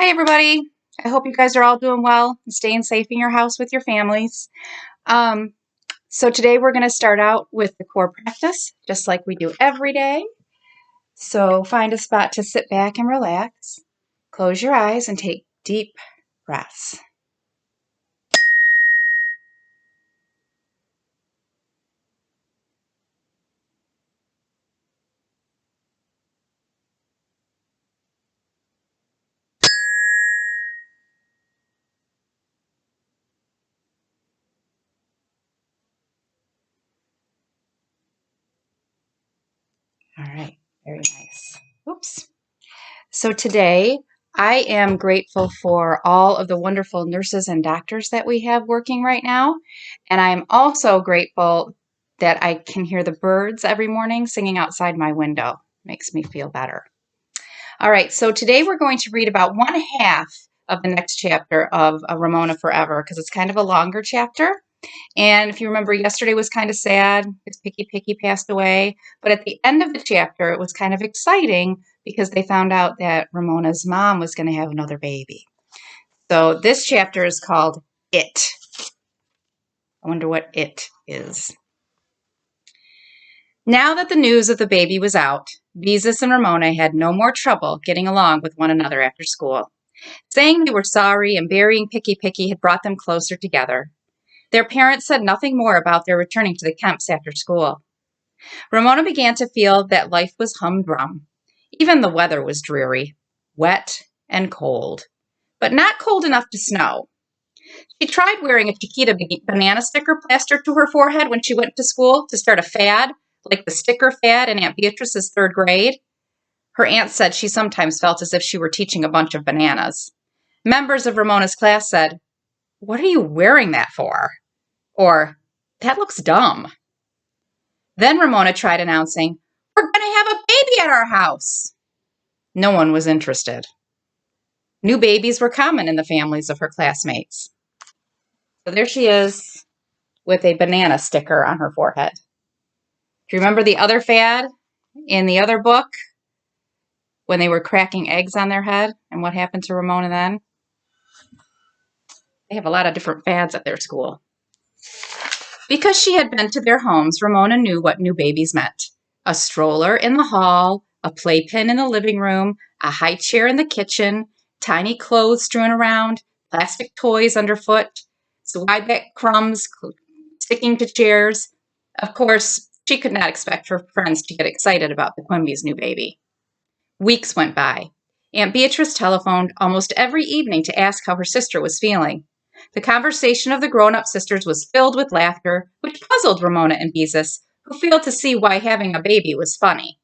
Hi, everybody. I hope you guys are all doing well and staying safe in your house with your families. Um, so today we're going to start out with the core practice, just like we do every day. So find a spot to sit back and relax. Close your eyes and take deep breaths. All right, very nice. Oops. So today I am grateful for all of the wonderful nurses and doctors that we have working right now. And I'm also grateful that I can hear the birds every morning singing outside my window. Makes me feel better. All right, so today we're going to read about one half of the next chapter of Ramona Forever because it's kind of a longer chapter. And if you remember, yesterday was kind of sad because Picky passed away. But at the end of the chapter, it was kind of exciting because they found out that Ramona's mom was going to have another baby. So this chapter is called It. I wonder what it is. Now that the news of the baby was out, Beezus and Ramona had no more trouble getting along with one another after school. Saying they were sorry and burying Picky had brought them closer together. Their parents said nothing more about their returning to the Kemps after school. Ramona began to feel that life was humdrum. Even the weather was dreary, wet and cold, but not cold enough to snow. She tried wearing a Chiquita banana sticker plastered to her forehead when she went to school to start a fad, like the sticker fad in Aunt Beatrice's third grade. Her aunt said she sometimes felt as if she were teaching a bunch of bananas. Members of Ramona's class said, "What are you wearing that for?" Or, "That looks dumb." Then Ramona tried announcing, "We're going to have a baby at our house." No one was interested. New babies were common in the families of her classmates. So there she is with a banana sticker on her forehead. Do you remember the other fad in the other book when they were cracking eggs on their head and what happened to Ramona then? They have a lot of different fads at their school. Because she had been to their homes, Ramona knew what new babies meant. A stroller in the hall, a playpen in the living room, a high chair in the kitchen, tiny clothes strewn around, plastic toys underfoot, wide-back crumbs sticking to chairs. Of course, she could not expect her friends to get excited about the Quimby's new baby. Weeks went by. Aunt Beatrice telephoned almost every evening to ask how her sister was feeling. The conversation of the grown-up sisters was filled with laughter, which puzzled Ramona and Beezus, who failed to see why having a baby was funny.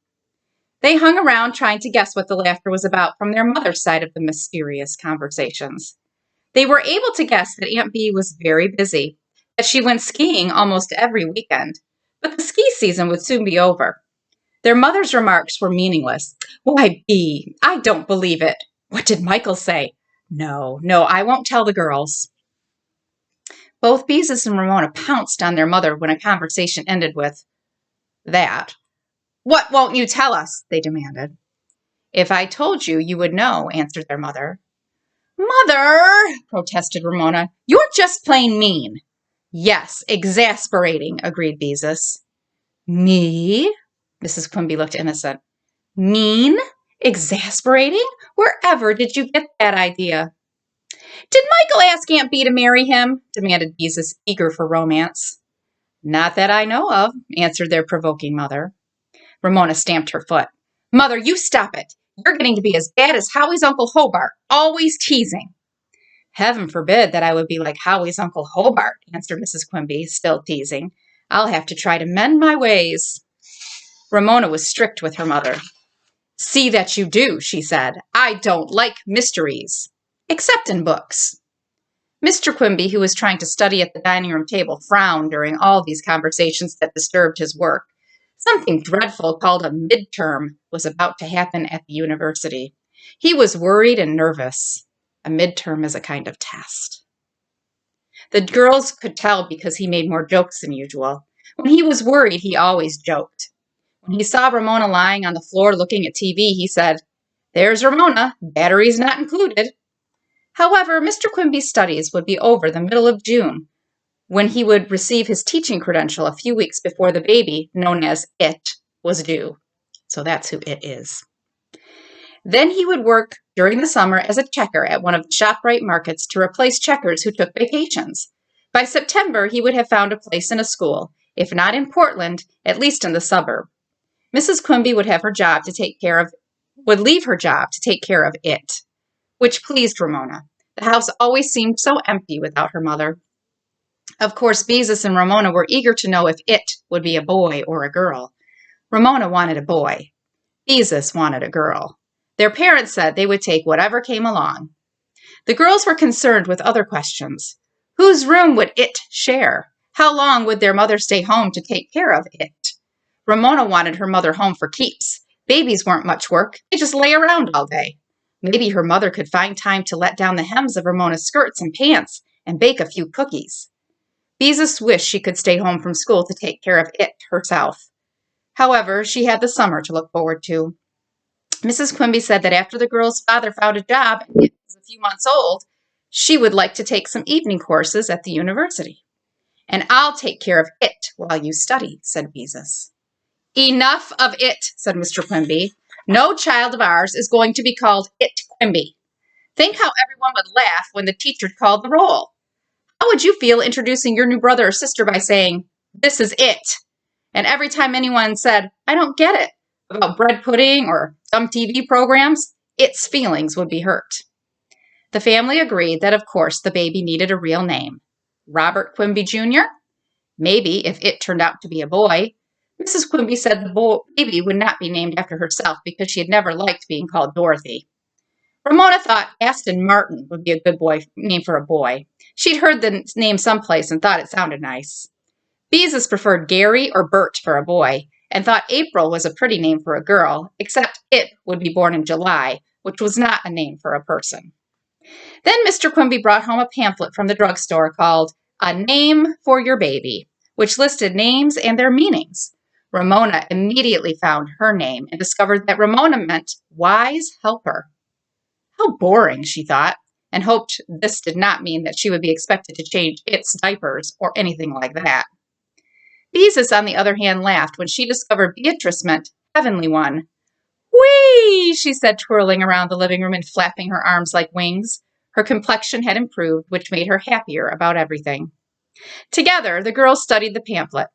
They hung around trying to guess what the laughter was about from their mother's side of the mysterious conversations. They were able to guess that Aunt Bee was very busy, that she went skiing almost every weekend, but the ski season would soon be over. Their mother's remarks were meaningless. "Why, Bee, I don't believe it. What did Michael say? No, I won't tell the girls." Both Beezus and Ramona pounced on their mother when a conversation ended with that. "What won't you tell us?" they demanded. "If I told you, you would know," answered their mother. "Mother," protested Ramona, "you're just plain mean." "Yes, exasperating," agreed Beezus. "Me?" Mrs. Quimby looked innocent. "Mean? Exasperating? Wherever did you get that idea?" "Did Michael ask Aunt Bee to marry him?" demanded Beezus, eager for romance. "Not that I know of," answered their provoking mother. Ramona stamped her foot. "Mother, you stop it. You're getting to be as bad as Howie's Uncle Hobart, always teasing." "Heaven forbid that I would be like Howie's Uncle Hobart," answered Mrs. Quimby, still teasing. "I'll have to try to mend my ways." Ramona was strict with her mother. "See that you do," she said. "I don't like mysteries, except in books." Mr. Quimby, who was trying to study at the dining room table, frowned during all these conversations that disturbed his work. Something dreadful called a midterm was about to happen at the university. He was worried and nervous. A midterm is a kind of test. The girls could tell because he made more jokes than usual. When he was worried, he always joked. When he saw Ramona lying on the floor looking at TV, he said, "There's Ramona, batteries not included." However, Mr. Quimby's studies would be over the middle of June, when he would receive his teaching credential a few weeks before the baby, known as It, was due. So that's who It is. Then he would work during the summer as a checker at one of the ShopRite markets to replace checkers who took vacations. By September, he would have found a place in a school, if not in Portland, at least in the suburb. Mrs. Quimby would leave her job to take care of It, which pleased Ramona. The house always seemed so empty without her mother. Of course, Beezus and Ramona were eager to know if It would be a boy or a girl. Ramona wanted a boy. Beezus wanted a girl. Their parents said they would take whatever came along. The girls were concerned with other questions. Whose room would It share? How long would their mother stay home to take care of It? Ramona wanted her mother home for keeps. Babies weren't much work. They just lay around all day. Maybe her mother could find time to let down the hems of Ramona's skirts and pants and bake a few cookies. Beezus wished she could stay home from school to take care of It herself. However, she had the summer to look forward to. Mrs. Quimby said that after the girl's father found a job and It was a few months old, she would like to take some evening courses at the university. And I'll take care of It while you study, said Beezus. Enough of It, said Mr. Quimby. No child of ours is going to be called It Quimby. Think how everyone would laugh when the teacher called the roll. How would you feel introducing your new brother or sister by saying, "This is It"? And every time anyone said, "I don't get it," about bread pudding or some TV programs, It's feelings would be hurt. The family agreed that, of course, the baby needed a real name. Robert Quimby Jr.? Maybe if It turned out to be a boy. Mrs. Quimby said the baby would not be named after herself because she had never liked being called Dorothy. Ramona thought Aston Martin would be a good name for a boy. She'd heard the name someplace and thought it sounded nice. Beezus preferred Gary or Bert for a boy and thought April was a pretty name for a girl, except It would be born in July, which was not a name for a person. Then Mr. Quimby brought home a pamphlet from the drugstore called A Name for Your Baby, which listed names and their meanings. Ramona immediately found her name and discovered that Ramona meant wise helper. How boring, she thought, and hoped this did not mean that she would be expected to change It's diapers or anything like that. Beezus, on the other hand, laughed when she discovered Beatrice meant heavenly one. Whee! She said, twirling around the living room and flapping her arms like wings. Her complexion had improved, which made her happier about everything. Together, the girls studied the pamphlet.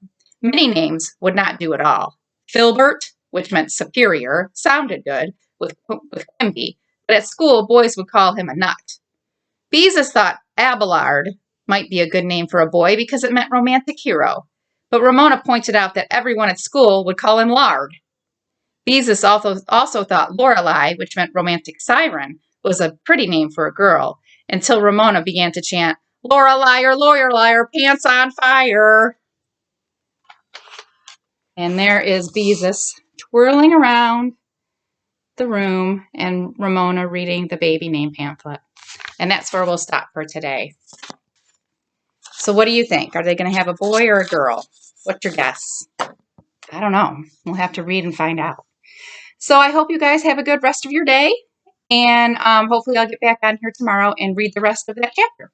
Many names would not do at all. Filbert, which meant superior, sounded good with Quimby, but at school, boys would call him a nut. Beezus thought Abelard might be a good name for a boy because it meant romantic hero, but Ramona pointed out that everyone at school would call him Lard. Beezus also thought Lorelei, which meant romantic siren, was a pretty name for a girl, until Ramona began to chant, "Lorelei, pants on fire." And there is Beezus twirling around the room and Ramona reading the baby name pamphlet. And that's where we'll stop for today. So what do you think? Are they going to have a boy or a girl? What's your guess? I don't know. We'll have to read and find out. So I hope you guys have a good rest of your day. And hopefully I'll get back on here tomorrow and read the rest of that chapter.